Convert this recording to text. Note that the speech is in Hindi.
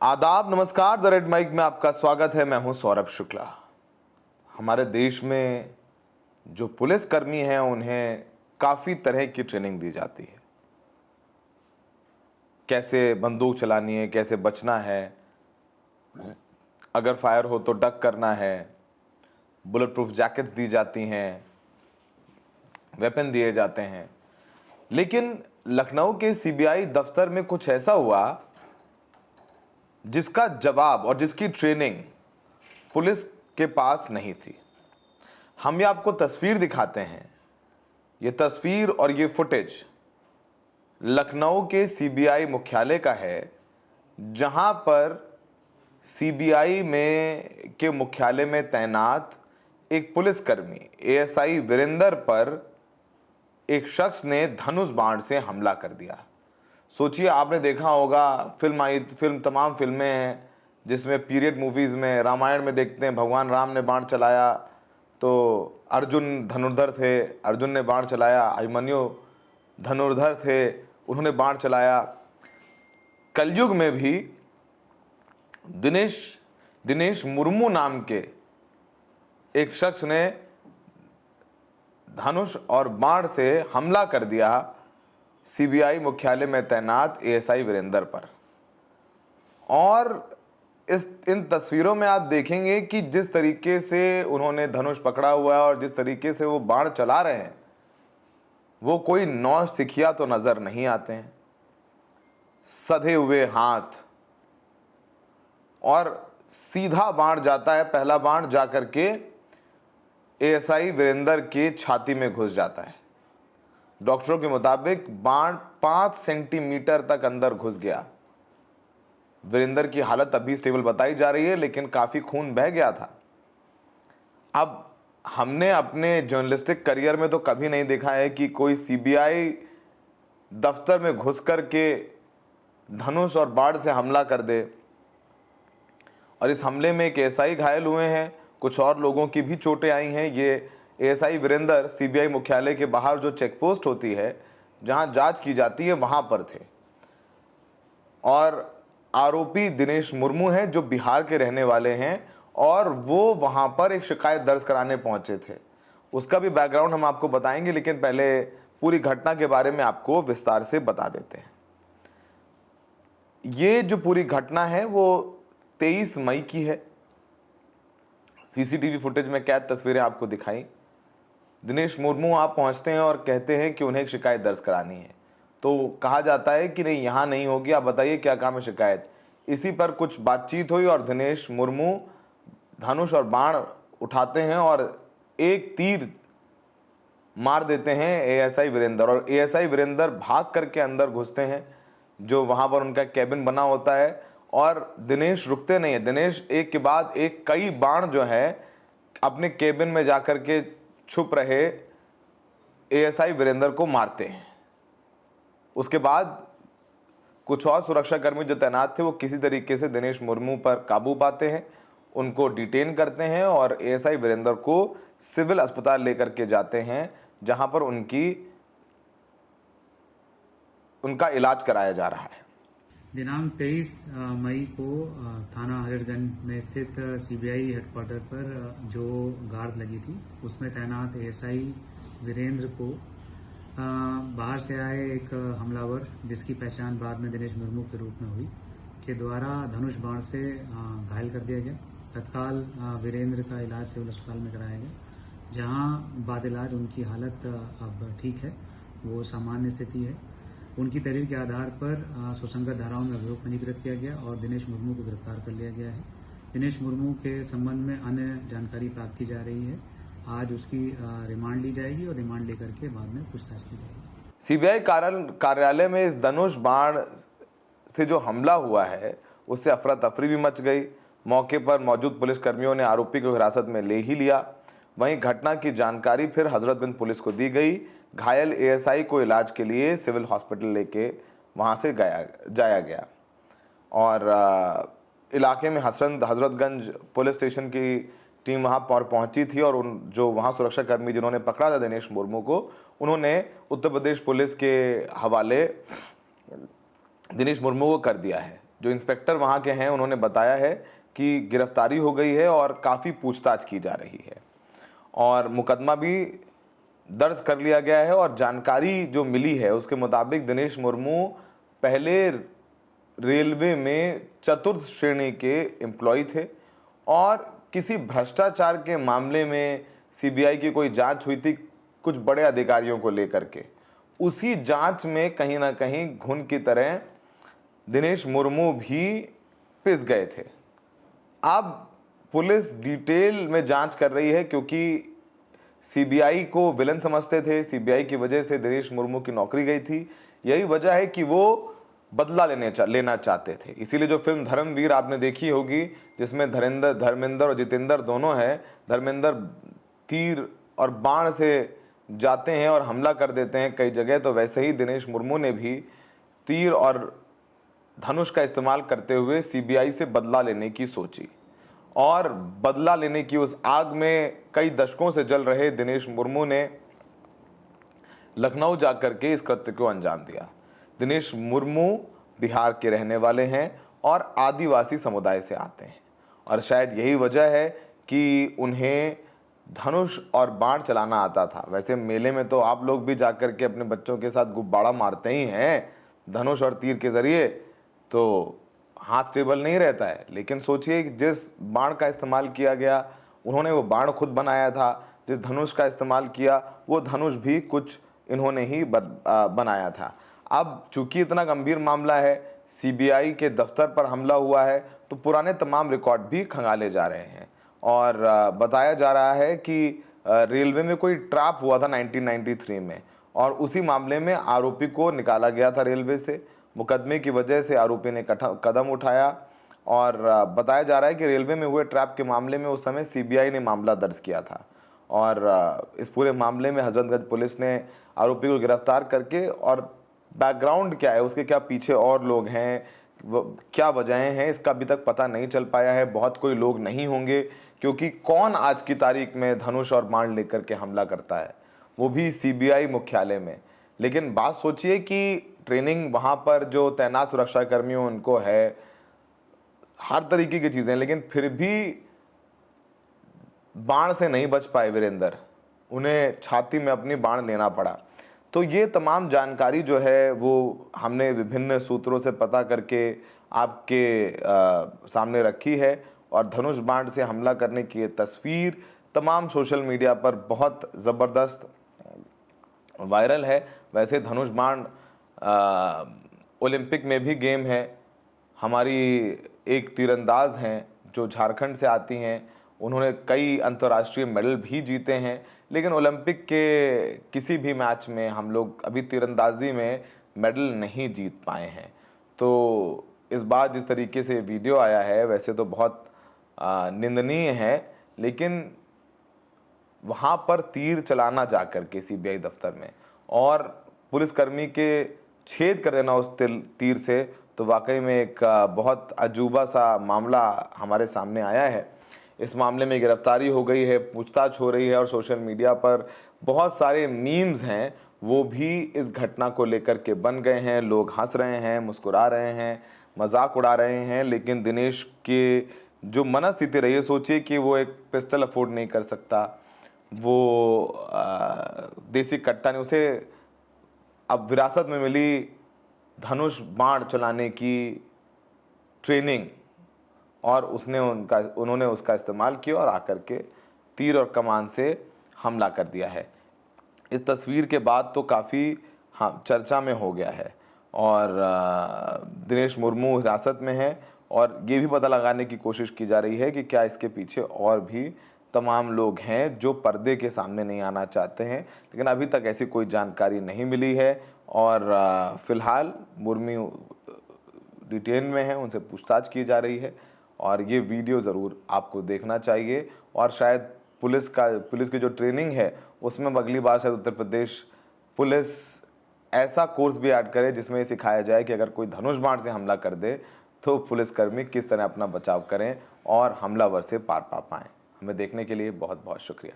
आदाब, नमस्कार। द रेड माइक में आपका स्वागत है। मैं हूं सौरभ शुक्ला। हमारे देश में जो पुलिसकर्मी हैं उन्हें काफ़ी तरह की ट्रेनिंग दी जाती है। कैसे बंदूक चलानी है, कैसे बचना है, अगर फायर हो तो डक करना है, बुलेट प्रूफ जैकेट्स दी जाती हैं, वेपन दिए जाते हैं। लेकिन लखनऊ के सीबीआई दफ्तर में कुछ ऐसा हुआ जिसका जवाब और जिसकी ट्रेनिंग पुलिस के पास नहीं थी। हम ये आपको तस्वीर दिखाते हैं। ये तस्वीर और ये फुटेज लखनऊ के सीबीआई मुख्यालय का है, जहां पर सीबीआई के मुख्यालय में तैनात एक पुलिसकर्मी एएसआई वीरेंद्र पर एक शख्स ने धनुष बाण से हमला कर दिया। सोचिए, आपने देखा होगा तमाम फिल्में हैं जिसमें पीरियड मूवीज़ में, रामायण में देखते हैं भगवान राम ने बाण चलाया तो अर्जुन धनुर्धर थे, अर्जुन ने बाण चलाया, अभिमन्यु धनुर्धर थे, उन्होंने बाण चलाया। कलयुग में भी दिनेश मुर्मू नाम के एक शख्स ने धनुष और बाण से हमला कर दिया सीबीआई मुख्यालय में तैनात एएसआई वीरेंद्र पर। और इन तस्वीरों में आप देखेंगे कि जिस तरीके से उन्होंने धनुष पकड़ा हुआ है और जिस तरीके से वो बाण चला रहे हैं, वो कोई नौसिखिया तो नजर नहीं आते हैं। सधे हुए हाथ और सीधा बाण जाता है। पहला बाण जाकर के एएसआई वीरेंद्र के छाती में घुस जाता है। डॉक्टरों के मुताबिक बाण 5 सेंटीमीटर तक अंदर घुस गया। वीरेंद्र की हालत अभी स्टेबल बताई जा रही है, लेकिन काफी खून बह गया था। अब हमने अपने जर्नलिस्टिक करियर में तो कभी नहीं देखा है कि कोई सीबीआई दफ्तर में घुस कर के धनुष और बाण से हमला कर दे। और इस हमले में एक एएसआई घायल हुए हैं, कुछ और लोगों की भी चोटें आई हैं। ये एएसआई वीरेंद्र सीबीआई मुख्यालय के बाहर जो चेक पोस्ट होती है, जहां जांच की जाती है, वहां पर थे। और आरोपी दिनेश मुर्मू हैं, जो बिहार के रहने वाले हैं, और वो वहां पर एक शिकायत दर्ज कराने पहुंचे थे। उसका भी बैकग्राउंड हम आपको बताएंगे, लेकिन पहले पूरी घटना के बारे में आपको विस्तार से बता देते हैं। ये जो पूरी घटना है वो 23 मई की है। सीसीटीवी फुटेज में कैद तस्वीरें आपको दिखाई। दिनेश मुर्मू आप पहुंचते हैं और कहते हैं कि उन्हें एक शिकायत दर्ज करानी है। तो कहा जाता है कि नहीं, यहाँ नहीं होगी, आप बताइए क्या काम है शिकायत। इसी पर कुछ बातचीत हुई और दिनेश मुर्मू धनुष और बाण उठाते हैं और एक तीर मार देते हैं एएसआई वीरेंद्र। और एएसआई वीरेंद्र भाग करके अंदर घुसते हैं, जो वहां पर उनका कैबिन बना होता है। और दिनेश रुकते नहीं है। दिनेश एक के बाद एक कई बाण जो है अपने कैबिन में जाकर के छुप रहे एएसआई वीरेंद्र को मारते हैं। उसके बाद कुछ और सुरक्षाकर्मी जो तैनात थे वो किसी तरीके से दिनेश मुर्मू पर काबू पाते हैं, उनको डिटेन करते हैं और एएसआई वीरेंद्र को सिविल अस्पताल लेकर के जाते हैं, जहां पर उनका इलाज कराया जा रहा है। दिनांक 23 मई को थाना हजरतगंज में स्थित सीबीआई हेडक्वार्टर पर जो गार्ड लगी थी, उसमें तैनात एएसआई वीरेंद्र को बाहर से आए एक हमलावर, जिसकी पहचान बाद में दिनेश मुर्मू के रूप में हुई, के द्वारा धनुष बाण से घायल कर दिया गया। तत्काल वीरेंद्र का इलाज सिविल अस्पताल में कराया गया, जहां बाद इलाज उनकी हालत अब ठीक है, वो सामान्य स्थिति है। उनकी तहरीर के आधार पर सुसंगत धाराओं में अभियोग पंजीकृत किया गया और दिनेश मुर्मू को गिरफ्तार कर लिया गया है। दिनेश मुर्मू के संबंध में अन्य जानकारी प्राप्त की जा रही है। आज उसकी रिमांड ली जाएगी और रिमांड लेकर के बाद में पूछताछ की जाएगी। सीबीआई कार्यालय में इस धनुष बाण से जो हमला हुआ है, उससे अफरा तफरी भी मच गई। मौके पर मौजूद पुलिसकर्मियों ने आरोपी को हिरासत में ले ही लिया। वहीं घटना की जानकारी फिर हजरतगंज पुलिस को दी गई। घायल एएसआई को इलाज के लिए सिविल हॉस्पिटल लेके वहां से जाया गया। और इलाके में हजरतगंज पुलिस स्टेशन की टीम वहां पर पहुंची थी और जो वहां सुरक्षाकर्मी जिन्होंने पकड़ा था दिनेश मुर्मू को, उन्होंने उत्तर प्रदेश पुलिस के हवाले दिनेश मुर्मू को कर दिया है। जो इंस्पेक्टर वहाँ के हैं उन्होंने बताया है कि गिरफ्तारी हो गई है और काफ़ी पूछताछ की जा रही है और मुकदमा भी दर्ज कर लिया गया है। और जानकारी जो मिली है उसके मुताबिक दिनेश मुर्मू पहले रेलवे में चतुर्थ श्रेणी के एम्प्लॉय थे और किसी भ्रष्टाचार के मामले में सीबीआई की कोई जांच हुई थी कुछ बड़े अधिकारियों को लेकर के। उसी जांच में कहीं ना कहीं घुन की तरह दिनेश मुर्मू भी पिस गए थे। अब पुलिस डिटेल में जांच कर रही है क्योंकि सीबीआई को विलन समझते थे, सीबीआई की वजह से दिनेश मुर्मू की नौकरी गई थी। यही वजह है कि वो बदला लेना चाहते थे। इसीलिए जो फिल्म धर्मवीर आपने देखी होगी जिसमें धर्मेंद्र और जितेंद्र दोनों हैं, धर्मेंद्र तीर और बाण से जाते हैं और हमला कर देते हैं कई जगह, तो वैसे ही दिनेश मुर्मू ने भी तीर और धनुष का इस्तेमाल करते हुए सीबीआई से बदला लेने की सोची और बदला लेने की उस आग में कई दशकों से जल रहे दिनेश मुर्मू ने लखनऊ जाकर के इस कृत्य को अंजाम दिया। दिनेश मुर्मू बिहार के रहने वाले हैं और आदिवासी समुदाय से आते हैं और शायद यही वजह है कि उन्हें धनुष और बाण चलाना आता था। वैसे मेले में तो आप लोग भी जाकर के अपने बच्चों के साथ गुब्बारा मारते ही हैं धनुष और तीर के जरिए, तो हाथ स्टेबल नहीं रहता है। लेकिन सोचिए कि जिस बाण का इस्तेमाल किया गया उन्होंने वो बाण खुद बनाया था, जिस धनुष का इस्तेमाल किया वो धनुष भी कुछ इन्होंने ही बनाया था। अब चूंकि इतना गंभीर मामला है, सीबीआई के दफ्तर पर हमला हुआ है, तो पुराने तमाम रिकॉर्ड भी खंगाले जा रहे हैं और बताया जा रहा है कि रेलवे में कोई ट्रैप हुआ था 1993 में और उसी मामले में आरोपी को निकाला गया था रेलवे से। मुकदमे की वजह से आरोपी ने कदम उठाया और बताया जा रहा है कि रेलवे में हुए ट्रैप के मामले में उस समय सीबीआई ने मामला दर्ज किया था और इस पूरे मामले में हजरतगंज पुलिस ने आरोपी को गिरफ्तार करके और बैकग्राउंड क्या है, उसके क्या पीछे और लोग हैं, क्या वजहें हैं, इसका अभी तक पता नहीं चल पाया है। बहुत कोई लोग नहीं होंगे क्योंकि कौन आज की तारीख में धनुष और बाण लेकर के हमला करता है, वो भी सीबीआई मुख्यालय में। लेकिन बात सोचिए कि ट्रेनिंग वहाँ पर जो तैनात सुरक्षा कर्मियों उनको है, हर तरीके की चीज़ें, लेकिन फिर भी बाण से नहीं बच पाए वीरेंद्र, उन्हें छाती में अपनी बाण लेना पड़ा। तो ये तमाम जानकारी जो है वो हमने विभिन्न सूत्रों से पता करके आपके सामने रखी है और धनुष बाण से हमला करने की ये तस्वीर तमाम सोशल मीडिया पर बहुत ज़बरदस्त वायरल है। वैसे धनुष बाण ओलंपिक में भी गेम है। हमारी एक तीरंदाज हैं जो झारखंड से आती हैं, उन्होंने कई अंतर्राष्ट्रीय मेडल भी जीते हैं, लेकिन ओलंपिक के किसी भी मैच में हम लोग अभी तीरंदाजी में मेडल नहीं जीत पाए हैं। तो इस बार जिस तरीके से वीडियो आया है वैसे तो बहुत निंदनीय है, लेकिन वहाँ पर तीर चलाना जाकर के सीबीआई दफ्तर में और पुलिसकर्मी के छेद कर देना उस तीर से, तो वाकई में एक बहुत अजूबा सा मामला हमारे सामने आया है। इस मामले में गिरफ्तारी हो गई है, पूछताछ हो रही है और सोशल मीडिया पर बहुत सारे मीम्स हैं वो भी इस घटना को लेकर के बन गए हैं। लोग हंस रहे हैं, मुस्कुरा रहे हैं, मजाक उड़ा रहे हैं, लेकिन दिनेश के जो मनस्थिति रही है, सोचिए कि वो एक पिस्टल अफोर्ड नहीं कर सकता, वो देसी कट्टा नहीं, उसे अब विरासत में मिली धनुष बाण चलाने की ट्रेनिंग और उन्होंने उसका इस्तेमाल किया और आकर के तीर और कमान से हमला कर दिया है। इस तस्वीर के बाद तो काफ़ी चर्चा में हो गया है और दिनेश मुर्मू हिरासत में है और ये भी पता लगाने की कोशिश की जा रही है कि क्या इसके पीछे और भी तमाम लोग हैं जो पर्दे के सामने नहीं आना चाहते हैं, लेकिन अभी तक ऐसी कोई जानकारी नहीं मिली है और फ़िलहाल मुर्मू डिटेन में है, उनसे पूछताछ की जा रही है और ये वीडियो ज़रूर आपको देखना चाहिए और शायद पुलिस की जो ट्रेनिंग है उसमें अगली बार शायद उत्तर प्रदेश पुलिस ऐसा कोर्स भी ऐड करे जिसमें ये सिखाया जाए कि अगर कोई धनुष बाण से हमला कर दे तो पुलिसकर्मी किस तरह अपना बचाव करें और हमलावर से पार पा पाएँ। हमें देखने के लिए बहुत बहुत शुक्रिया।